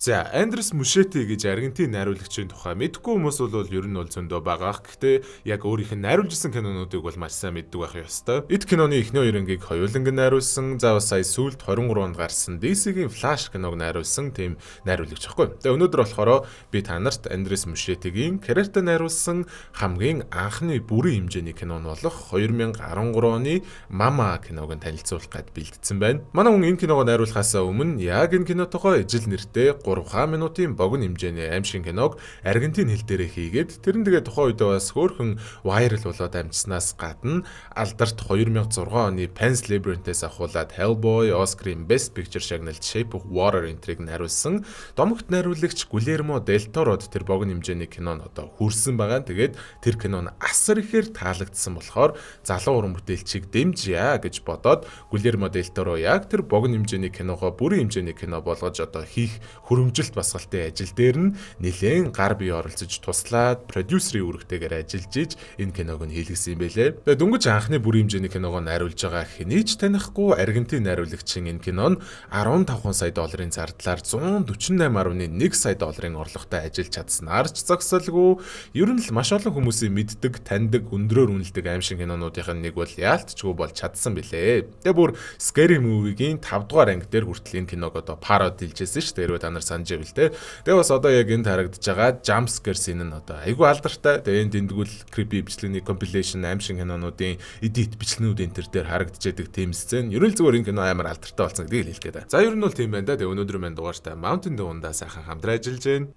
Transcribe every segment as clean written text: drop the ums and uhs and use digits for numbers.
За, Андрес Мушети гэж Аргентин найруулагчийн тухай мэдгүй хүмүүс бол ер нь зөндөө байгаа. Гэхдээ яг өөрийнх нь найруулжсэн кинонуудыг бол маш сайн мэддэг байх ёстой. Эд киноны эхний хоёр ангийг хоёуланг найруулсан. За бас сая сүүлд 23 онд гарсан DC-гийн Flash киног найруулсан тийм найруулагч байхгүй. Тэгээ өнөөдөр болохоор би та нарт Андрес Мушетигийн карьерт найруулсан хамгийн анхны бүрэн хэмжээний кино нь болох 2013 оны Mama киног танилцуулах гээд бэлдсэн байна. Манай хүн энэ киногоо найруулахаас өмнө яг энэ кино тухай ижил нэртэй 3 минутын богино хэмжээний аимшиг киног Аргентин хэл дээрээ хийгээд тэрэн тэгээ тухайн үедээ бас хөөрхөн вайрал болоод амжснаас гадна алдарт 2006 оны Pan's Labyrinth-ээс ахуулаад Hellboy, Oscar-ийн Best Picture шагналд Shape of Water энтриг найруулсан домогт найруулагч Guillermo del Toro-д тэр богино хэмжээний кинон одоо хүрсэн байгаа. Тэгээд тэр кино нь асар ихээр таалагдсан болохоор залуу уран бүтээлчийг дэмжье гэж бодоод Guillermo del Toro яг тэр богино хэмжээний киногоо бүрэн хэмжээний кино болгож одоо хийх хөрөмжилт басгалтай ажил дээр нь нэлээд гар бие оролцож туслаад продюсерийн үүрэгтэйгээр ажиллаж иж энэ киног нь хийлгэсэн юм байлээ. Тэгээд дөнгөж анхны бүрэн хэмжээний киногоо найруулж байгаа хэний ч танихгүй Аргентин найруулагчийн энэ кино нь 15 сая долларын зардлаар 148.1 сая долларын орлоготой ажиллаж чадсанаар ч зогсолгүй. Ер нь л маш олон хүмүүсийн мэддэг, таньдаг, өндрөөр үнэлдэг аимшиг кинонуудын нэг бол яалтчгүй болж чадсан билээ. Тэгээ бүр Scary Movie-гийн 5 дугаар анги дээр хүртэл энэ киног одоо пародилжсэн шүү дээ. Та нар санаж байвал те. Тэгээ бас одоо яг энд харагдаж байгаа jump scare scene нь одоо айгүй алдартай. Тэгээ энд дэндгүүл creepy бичлэгийн compilation аимшиг кинонуудын edit бичлэгнүүд энэ төр дээр харагдаж байдаг тийм сцен. Ерөөл зүгээр энэ кино амар алдартай болсон гэдгийг хэлэх гээд. За ер нь бол тийм байна да. Тэгээ өнөөдөр маань дугаартай Mountain Dew-ндаа сайхан хамтран ажиллаж байна.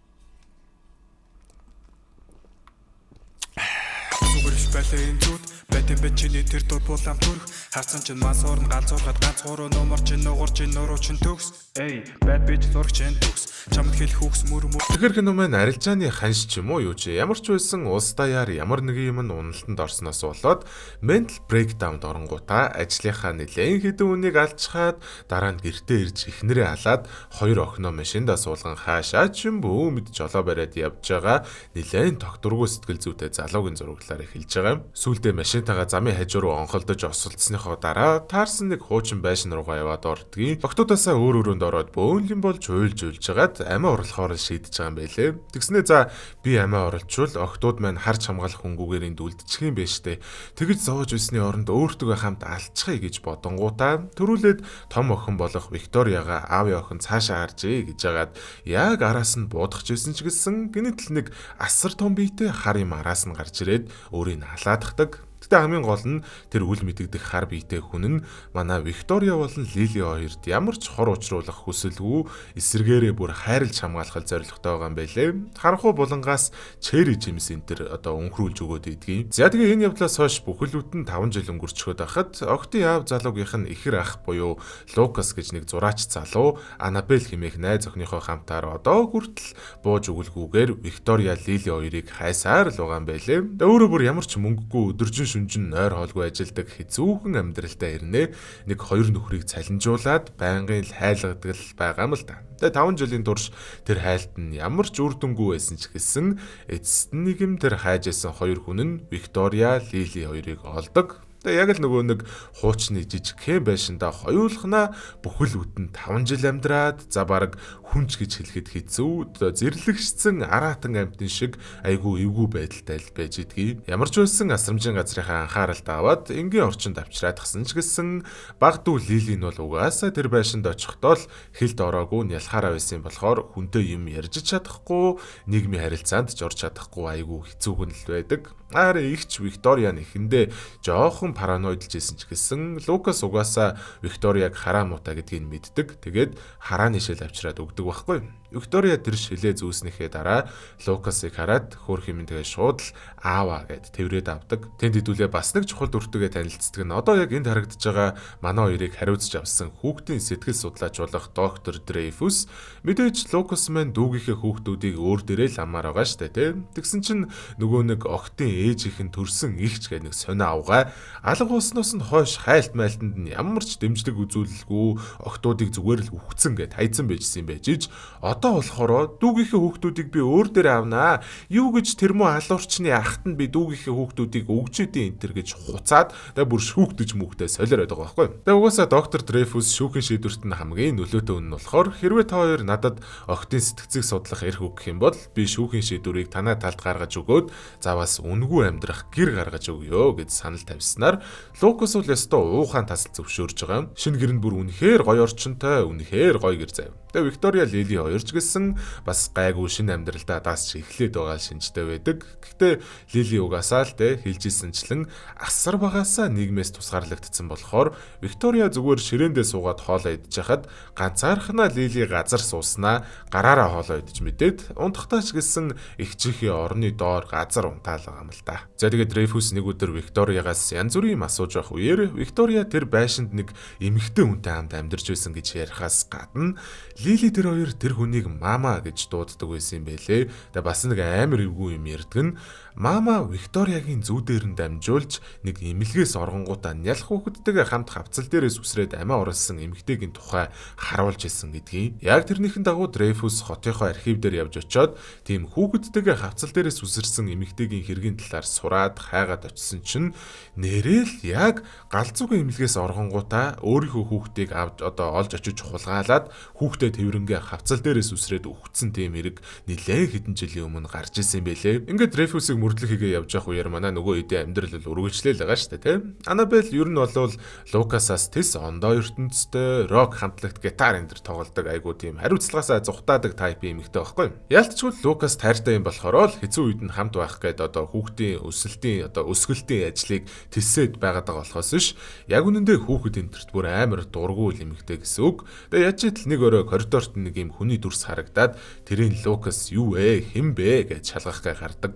Бэтэн бэчний тэр дуу булам төрх харцан чин мас орн галзуургаад ганц гурав номер чин нугар чин нуруу чин төгс эй бэд бич зурх чин төгс чамд хэл хүүхс мөр Тэгэхээр кино маань арилжааны ханш ч юм уу юу ч ямар ч байсан улс даяар ямар нэг юм нь уналтанд орсноос болоод mental breakdown оронгуудаа ажлынхаа нэлээд хэдэн үнийг алчхаад дараа нь гэртээ ирж эхнэрээ алаад хоёр охиноо машиндаа суулган хаашаа ч юм бөө мэд жолоо бариад явж байгаа нэлээд тогтургүй сэтгэл зүйтэй залуугийн зураглаар эхэлж байгаа юм. Сүүлдээ машинтайгаа замын хажуу руу онхолдож осолдсныхоо дараа таарсан нэг хуучин байшин руугаа яваад ордгийг. Октоудасаа өөр өрөөнд ороод бөөнлөн болж уйлж жагаад амиа орлохоор шийдэж байгаа юм байлээ. Тэгснээ за би амиа оруулчвал октууд маань харж хамгаалах хөнгүүгээр энд үлдчих юм байна штэ. Тэгэж зовж үсний оронд өөртөө хамт алчхая гэж бодонгуудаа төрүүлээд том охин болох Викторияга аавын охин цаашаа харжээ гэж яагаад яг араас нь буудахж ирсэн ч гэсэн гинэтэл нэг асар том биетэй хар юм араас нь гарч ирээд өөрийг халаадахдаг. Тэгтээ хамгийн гол нь тэр үл мэдэгдэх хар биетэй хүн нь манай Виктория болон Лили хоёрт ямар ч хор учруулах хүсэлгүй эсэргээрээ бүр хайрлж хамгаалах зорилготой байгаа юм байлээ. Харанхуй булангаас Черри Жимс энэ төр одоо өнхрүүлж өгөөд идгийг. За тэгээ энэ явдлаас хойш бүхэлдэн 5 жил өнгөрчхөд байхад октын аав залуугийнх нь ихэр ах буюу Лукас гэж нэг зураач залуу Анабел хэмээх найз охиныхоо хамтаар одоо хүртэл бууж өгөлгүйгээр Виктория Лили хоёрыг хайсаар л байгаа юм байлээ. Өөрөө бүр ямар ч мөнгөгүй өдөржин шүнжин нойр хоолгүй ажилдаг хэцүүхэн амьдралтай ирнэ. Нэг хоёр нөхрийг цалинжуулаад байнгын хайлгадаг байгаа юм л да. Тэгээ 5 жилийн турш тэр хайлт нь ямар ч үр дүнгүй байсан ч гэсэн эцэст нь нэг юм тэр хайжсэн хоёр хүн нь Виктория, Лили хоёрыг олдог. Тэгээ яг л нөгөө нэг хуучны жижиг хэм байшинда хоёулахна бүхэл бүтэн 5 жил амьдраад за баг хүнч гэж хэлэхэд хэцүү зэрлэгшсэн араатан амьтан шиг айгүй эвгүй байдалтай л байж идгийг. Ямар ч байсан асрамжийн газрынхаа анхааралд аваад энгийн орчинд авчираад гсэн ч гэсэн баг дүү Лили нь бол угаасаа тэр байшинд очихдоо л хэлд ороогүй нялхаараа байсан болохоор хүнтэй юм ярьж чадахгүй, нийгмийн харилцаанд ч орж чадахгүй айгүй хэцүүхэн л байдаг. Аар ихч Виктория нэхэндээ жоохон параноидлж исэн ч гэсэн Лукас угаасаа Викторияг хараа муутай гэдгийг мэддэг. Тэгээд харааны шил авчираад өгдөг байхгүй. Виктория тэр шилээ зүүснэхээ дараа Лукасыг хараад хөөх юм тэгээ шууд л аава гэд тэврээд авдаг. Тэнд хэдүүлээ бас нэг чухал дүртэйгээ танилцдаг нь одоо яг энд харагдаж байгаа манай хоёрыг хариуцж авсан хүүхдийн сэтгэл судлаач болох доктор Дрейфус мэдээж Лукас маань дүүгийнхээ хүүхдүүдийг өөр дээрээ л амаар байгаа штэ тий. Тэгсэн чинь нөгөө нэг октын ээжийнх нь төрсэн ихч гэх нэг сонио авгаа алга болсноос нь хойш хайлт майлтанд нь ямар ч дэмжлэг үзүүлэлгүй октуудыг зүгээр л үхсэн гэд хайцсан байжсэн юм байж. Одоо болохоор дүүгийнхээ хүүхдүүдийг би өөр дээр авнаа. Юу гэж тэр муу алуурчны ахт нь би дүүгийнхээ хүүхдүүдийг өгч идэв энтер гэж хуцаад тэгээ бүр шүүхтэж мүхтэй солиороод байгаа байхгүй. Тэгээ угаасаа доктор Дрейфус шүүхийн шийдвэрт нь хамгийн нөлөөтэй үнэн нь болохоор хэрвээ та хоёр надад охидын сэтгцийг судлах эрх өгөх юм бол би шүүхийн шийдвэрийг танай талд гаргаж өгөөд заваас үнгүй амьдрах гэр гаргаж өгье гэж санал тавьснаар Лукас бол ёстой уухаан тасал зөвшөөрж байгаа. Шинэ гэр нь бүр үнэхээр гоё орчинтой, үнэхээр гоё гэр заяа. Тэгээ Виктория Лили хоёр ч гэсэн бас гайгүй шинэ амьдралдаа даас ч эхлээд байгаа шинжтэй байдаг. Гэхдээ Лили угаасаа л те хэлжсэнчлэн асар багаасаа нийгмээс тусгаарлагдсан болохоор Виктория зүгээр ширээндээ суугаад хоолоо идэж хахад ганцаархнаа Лили газар сууснаа гараараа хоолоо идэж мэдээд унтахтаа ч гэсэн их чихийн орны доор газар унтаал байгаа юм л да. За тэгээд Дрейфус нэг өдөр Викториягаас янз бүрийн юм асууж байх үеэр Виктория тэр байшинд нэг эмэгтэй хүнтэй хамт амьдарч байсан гэж ярихаас гадна Лили тэр хоёр тэр хүнийг мама гэж дууддаг байсан юм байлээ. Тэгээ бас нэг амар эвгүй юм ярьдаг нь мама Викториягийн зүүдээр нь дамжуулж нэг эмнэлгээс оргонгуудаа нялх хүүхэдтэйгээ хамт хавцал дээрээс үсрээд амиа урлсан эмэгтэйгийн тухай харуулж исэн гэдгийг. Яг тэрнийхэн дагуу Дрейфус хотынхоо архив дээр явж очиод тийм хүүхэдтэйгээ хавцал дээрээс үсэрсэн эмэгтэйгийн хэргийн талаар сураад хайгаад очисон чинь нэрэл яг галзуугийн эмнэлгээс оргонгуудаа өөрийнхөө хүүхдийг олж очиж хулгаалаад хүүхдээ тэрвэрнгээ хавцал дээрээс үсрээд өгцсөн тийм хэрэг нэлээд хэдэн жилийн өмнө гарч ирсэн байлээ. Ингээд Дрейфусыг мөрдлөх хийгээ явж явах үеэр манай нөгөө эдийн амьдрал бол үргэлжлээл байгаа шүү дээ, тийм. Анабел ер нь бол Лукасаас тис ондоо ертөнцтэй рок хамтлагт гитар энэ төр тоглодог айгуу тийм хариуцлагаасаа зүхтаадаг тайпын эмэгтэй байхгүй. Ялцчгүй Лукас тайртай юм болохоор л хэцүү үед нь хамт байх гээд хүүхдийн өсгөлтийн ажлыг тэлсээд байгаад байгаа болохоос ш яг үнэндээ хүүхэд энтерт бүр амар дургуул эмэгтэй гэсэн үг. Тэгээ яаж ч нэг өрөө коридорт нэг юм хүний дүрс харагдаад тэрийн Лукас юу вэ хэн бэ гэж шалгах гээ гардаг.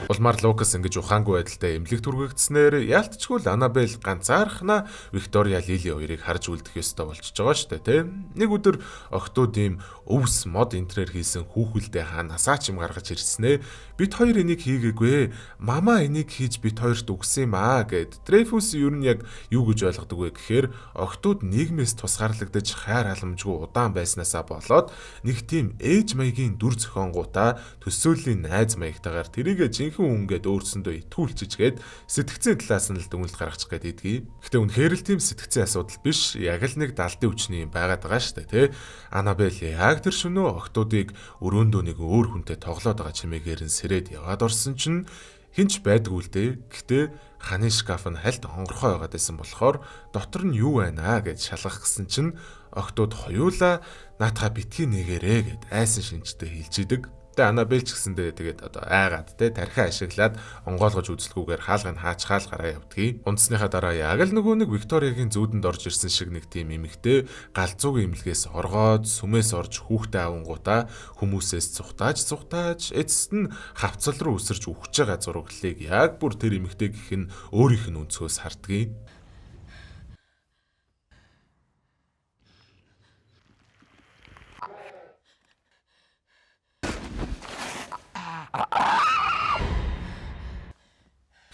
Улмаар Лукас ингэж ухаангүй байдалтай эмнэлэг түргэгдснээр яалтчгүй Анабел ганцаархнаа Виктория Лили хоёрыг харж үлдэх ёстой болчихж байгаа шүү дээ, тийм. Нэг өдөр охтууд ийм өвс мод интерьер хийсэн хүүхэлдээ хаанасаа ч юм гаргаж ирснээ. Бид хоёр энийг хийгээгүй. Мама энийг хийж бид хоёрт өгсөн юм аа гэд. Дрейфус ер нь яг юу гэж ойлгодог вэ гэхээр охтууд нийгмээс тусгаарлагдаж хайр халамжгүй удаан байснаасаа болоод нэг тийм ээж маягийн дүр зохионгуудаа төсөөллийн найз маягтайгаар тэрийгэ хүн ингээд өөрсөндөө итгүүлчихгээд сэтгцийн талаас нь л дүгнэлт гаргачих гээд идэгий. Гэхдээ үнэхээр л тийм сэтгцийн асуудал биш. Яг л нэг далдын хүчний юм байгаад байгаа шүү дээ, тэ. Анабел яг тэр шөнөө охтуудыг өрөөндөө нэг өөр хүнтэй тоглоод байгаа чимээгээр нь сэрээд яваад орсон чинь хинч байдгүй л дээ. Гэхдээ ханы шкаф нь хальт хонгорхой байгаад байсан болохоор дотор нь юу байна гэж шалгах гэсэн чинь охтууд хоёулаа наатаха битгий нэгэрээ гэд айсан шинжтэй хэлж идэг. Анабел ч гэсэндээ тэгээд айгаад те тархиа ашиглаад онгоолгож үзэлгүйгээр хаалгыг хаач гараа явдгийг. Унтсныхаа дараа яг л нөгөө нэг Викториягийн зүүдэнд орж ирсэн шиг нэг тийм эмэгтэй галзуугийн эмнэлгээс оргоод сүмээс орж хүүхдээ авангуудаа хүмүүсээс цухтааж эцэст нь хавцал руу өсөрж үхэж байгаа зураглалыг яг бүр тэр эмэгтэй гэх нь өөрийнх нь өнцгөөс хардгийг.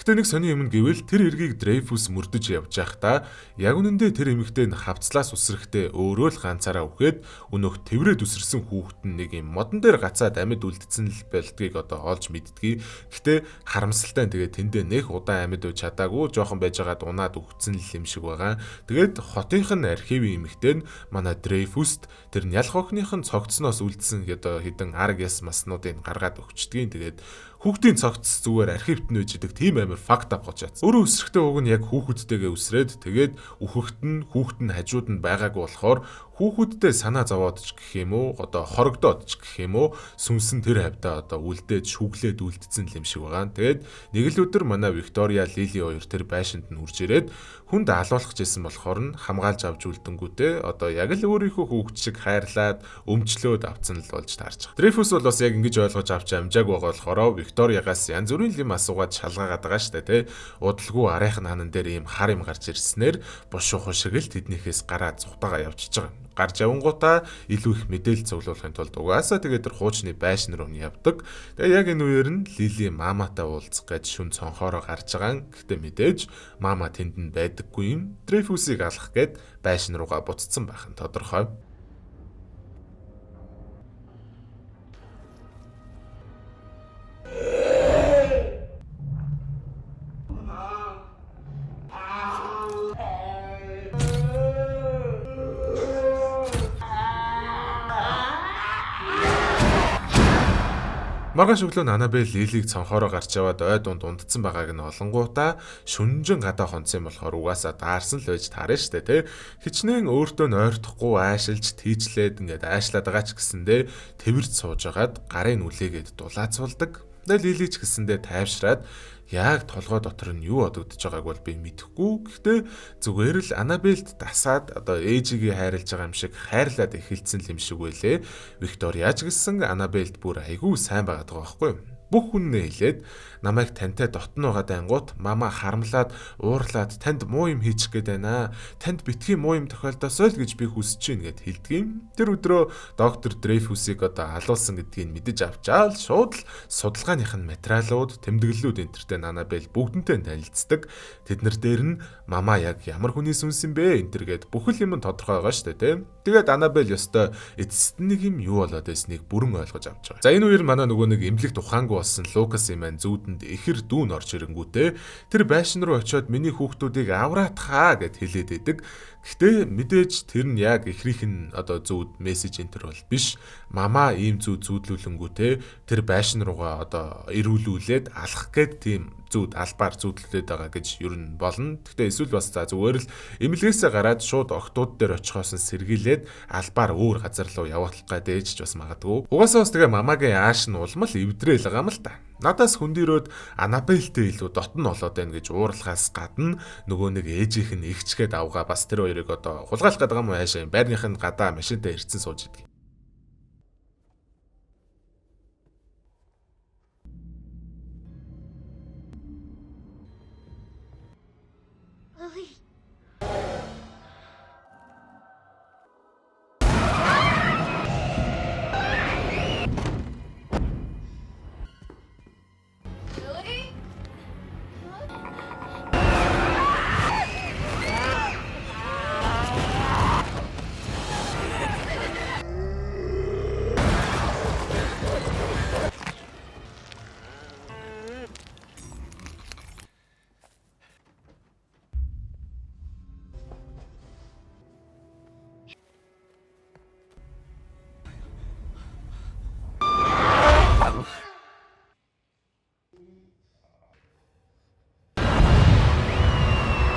Гэтэ нэг сони юм гэвэл тэр эргийг Дрейфус мөрдөж явж байхдаа яг үнэндээ тэр эмэгтэй нь хавцлаас үсрэхдээ өөрөө л ганцаараа үхээд өнөөх тэврээд үсэрсэн хүүхэд нь нэг юм модон дээр гацаад амьд үлдсэн л болдгийг олж мэддгийг. Гэтэ харамсалтай нь тэгээд тэндээ нэх удаан амьд үж чадаагүй жоохон байжгаад унаад үхсэн л юм шиг байгаа. Тэгээд хотынх нь архивын эмэгтэй нь манай Дрейфуст тэр нялх охиных нь цогцсноос үлдсэн хэдэн арг яс маснуудыг гаргаад өгчдгийг. Тэгээд хүүхдийн цогц зүгээр архивт нь үжидэг тийм амар факт авах гэж. Өөрөө өсрөхтэй уг нь яг хүүхэдтэйгээ үсрээд тэгээд хүүхэд нь хажууд нь байгаагүй болохоор хүүхэдтэй санаа зовоод ч гэх юм уу хорогдоод ч гэх юм уу сүнсэн тэр хавьда үлдээд шүглээд үлдсэн юм шиг байгаа. Тэгээд нэг л өдөр манай Виктория Лили хоёр тэр байшинд нь хурж ирээд хүнд алуулах гэсэн болохоор нь хамгаалж авч үлдэнгүүтээ яг л өөрийнхөө хүүхд шиг хайрлаад өмчлөөд авцсан л болж таарч байгаа. Дрейфус бол бас яг ингэж ойлгож авч амжааг байгаа болохоор Викториагаас янз бүрийн юм асуугаад шалгаагаад байгаа штэ тий. Удалгүй арайхан хаан дээр ийм хар юм гарч ирснээр бушуухан шиг л тэднийхээс гараа зугтаага явчихж байгаа. Гарч явангуудаа илүү их мэдээлэл цуглуулахын тулд угаасаа тэгээд тэр хуучны байшин руу явдаг. Тэгээ яг энэ үеэр нь Лили маматай уулзах гэж шүн цонхоороо гарч байгаа. Гэхдээ мэдээж мама тэнд нь байдаггүй юм. Дрейфусыг алах гээд байшин руугаа буцсан байх нь тодорхой. Маргааш өглөө Анабель Лилиг цонхоороо гарч яваад ой дунд ундцсан байгааг нь олонгуудаа шүнжин гадаа хонцсон болохоор угаасаа даарсан л байж таарна штэ тий. Хичнээн өөртөө нь ойртохгүй аашилж тийжлээд ингээд аашлаад байгаа ч гэсэндээ тэрвэрт сууж агаад гарын үлээгээд дулаацуулдаг. Тэгээ Лили ч гэсэндээ тайвшраад яг толгой дотор нь юу одогдож байгааг бол би мэдэхгүй. Гэхдээ зүгээр л Анабельд дасаад одоо ээжигээ хайрлаж байгаа юм шиг хайрлаад эхэлсэн юм шиг байлээ. Виктория ч гэсэн Анабельд бүр айгүй сайн байгаад байгаа байхгүй юу? Бүх хүннээ хэлээд намайг тантай дотно байгаа дайнгууд мама харамлаад уурлаад танд муу юм хийчих гээд байна. Танд битгий муу юм тохиолдосоо л гэж би хүсэж байна гэд хэлдгийм. Тэр өдрөө доктор Дрейфусыг одоо алуулсан гэдгийг мэдэж авчаал шууд л судалгааных нь материалууд, тэмдэглэлүүд энтертэй Анабель бүгднтэй танилцдаг. Тэднэр дээр нь мама яг ямар хүний сүнс юм бэ энтер гэд бүхэл юм тодорхой байгаа шүү дээ, тийм. Тэгээд Анабель ёстой эцэст нэг юм юу болоод байсныг бүрэн ойлгож авч байгаа. За энэ үеэр манай нөгөө нэг эмнэлэгт ухаангүй болсон Лукас имэн зүүдэнд ихэр дүүн орж ирэнгүүтээ тэр байшин руу очиод миний хүүхдүүдийг авраатхаа гэд хэлээд идэг. Гэхдээ мэдээж тэр нь яг ихрийнх нь одоо зүүд мессеж энтер бол биш. Мама ийм зүүдлүүлэнгүүтээ тэр байшин руугаа одоо ирүүлүүлээд алах гээд тийм зүүд албаар зүүдлээд байгаа гэж ер нь болно. Гэхдээ эсвэл бас за зүгээр л эмнэлгээсээ гараад шууд октод дээр очихоос нь сэргийлээд албаар өөр газар руу явуулах гэдэг ч бас магадгүй. Угаасаа бас тэгээ мамагийн ааш нь улмал эвдрээл байгаа юм л та. Надаас хүндирөөд Анабельтэй илүү дотн болоод байна гэж уурлахаас гадна нөгөө нэг ээжийнх нь ихчгээд авгаа бас тэр хоёрыг одоо хулгайлах гэдэг юм уу хаашаа байрных нь гадаа машинтай ирсэн сууж идэг.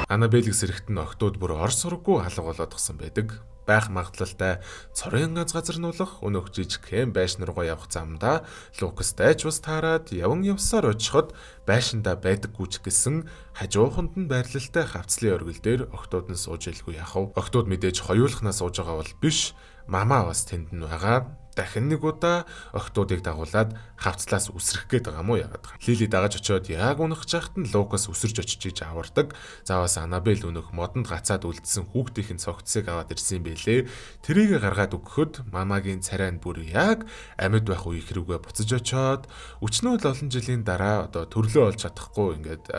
Анабелийг сэрэгт нь октод бүр ор сурггүй алга болоод гсэн байдаг. Байх магадлалтай цорын ганц газар нуулах өнөөх жижиг хэм байшин руугаа явах замдаа Лукастай ч бас таарад яван явсаар очиход байшинда байдаггүй ч гэсэн хажууханд нь байрлалтай хавцлын оргил дээр октод нь сууж илгүй яхав. Октод мэдээж хоёулахнаас сууж байгаа бол биш. Мама бас тэнд нь байгаа. Дахин нэг удаа октодыг дагуулад хавцлаас үсрэх гээд байгаа мó яагаад. Лили дагаж очиод яг унах чахт нь Лукас өсөрж очиж иж авардаг. Заавас Анабель өнөх модонд гацаад үлдсэн хүүхдийн цогцсыг аваад ирсэн бэлээ. Тэрийг гаргаад өгөхөд мамагийн царай нь бүр яг амьд байх үеийг рүүгээ буцаж очиод өчнөө л олон жилийн дараа одоо төрлөө олж чадахгүй ингээд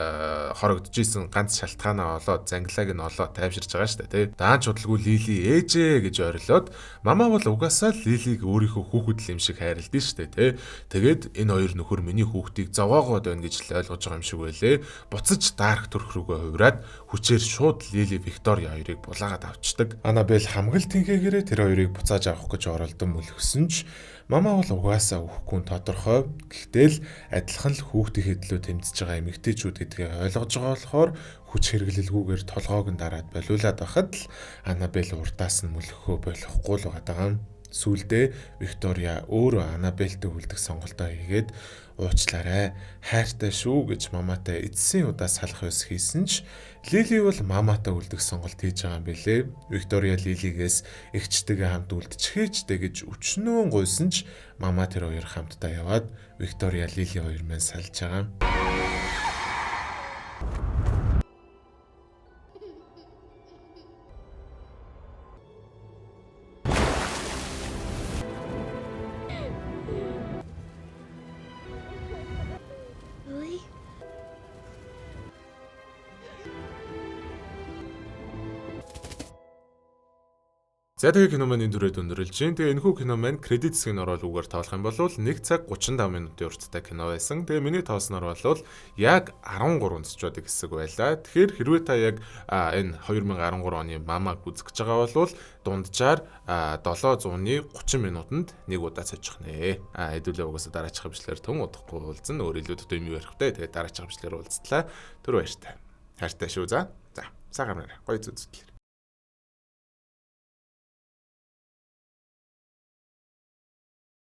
хорогдож исэн ганц шалтгаанаа олоод зангилааг нь олоод тайвширч байгаа шүү дээ тий. Даанч удалгүй Лили ээжээ гэж орилоод мама бол угаасаа Лилиг хүүхэд л юм шиг хайрлдээ штэ тий. Тэгээд энэ хоёр нөхөр миний хүүхдийг зовоогоод байна гэж л ойлгож байгаа юм шиг байлээ. Буцаж Дарк төрх рүүгээ хувраад хүчээр шууд Лили Виктория хоёрыг булаагаад авчдаг. Анабель хамгал тэнхээгээрээ тэр хоёрыг буцааж авах гэж оролдон мөлгсөн ч мама бол угаасаа өгөхгүй тодорхой. Гэхдээ л адилхан л хүүхдийн хэдлөө тэмцэж байгаа эмэгтэйчүүд гэдгийг ойлгож байгаа болохоор хүч хэрэглэлгүйгээр толгоог нь дараад болиулаад байхад л Анабель урдаас нь мөлгөхөө болохгүй л байгаа юм. Сүүлдээ Виктория өөрөө Анабельтэй үлдэх сонголтоо хийгээд уучлаарай, хайртай шүү гэж мамаатай эцсийн удаа салах ёс хийсэн ч Лили бол мамаатай үлдэх сонголт хийж байгаа юм билээ. Виктория Лилигээс эгчтэйгээ хамт үлдчихээчтэй гэж өчнөө гуйсан ч мамаа тэр хоёр хамтдаа яваад Виктория Лили хоёр мань салж байгаа. Really? За тэгээ кино маань энэ түрээд өндөрлж байна. Тэгээ энэхүү кино маань кредит хэсгийг ороод үгээр тоолох юм бол 1 цаг 35 минутын урттай кино байсан. Тэгээ миний тоосноор бол яг 13 цочод хэсэг байлаа. Тэгэхээр хэрвээ та яг энэ 2013 оны мамаг үзэж байгаа бол дунджаар 730 минутанд нэг удаа цочих нэ. Хэдүүлээ угаасаа дараачих хэмжлэр тун удахгүй уулзсан. Өөр илүү төдөө юм ярихтай. Тэгээ дараачих хэмжлэр уулзтлаа. Түр баяртай. Хайртай шүү. За. Сайхан гоё зүтгэл.